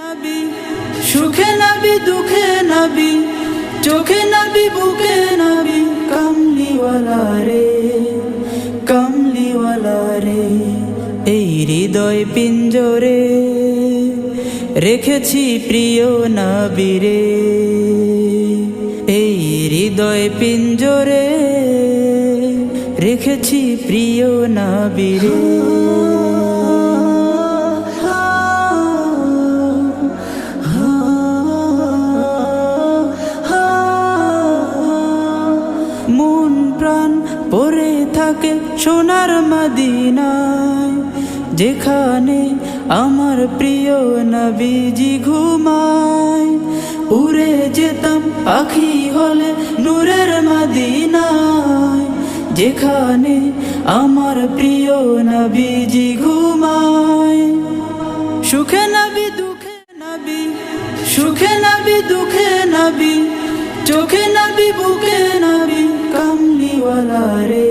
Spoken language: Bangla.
নবী সুখে নবী দুঃখে নবী চোখে নবী বুকে নবী কামলিওয়ালা রে কামলিওয়ালা রে। এই হৃদয় পিঞ্জরে রেখেছি প্রিয় নবী রে, এই হৃদয় পিঞ্জরে রেখেছি প্রিয় নবী রে। মন প্রাণ পড়ে থাকে সোনার মদিনায়, যেখানে আমার প্রিয় নবীজি ঘুমায়। উড়ে যেতাম পাখি হলে নূরের মদিনায়, যেখানে আমার প্রিয় নবীজি ঘুমায়। সুখে নবী দুঃখে নবী সুখে নবী দুঃখে নবী চোখে নবী বুকে নবী কামলিওয়ালা রে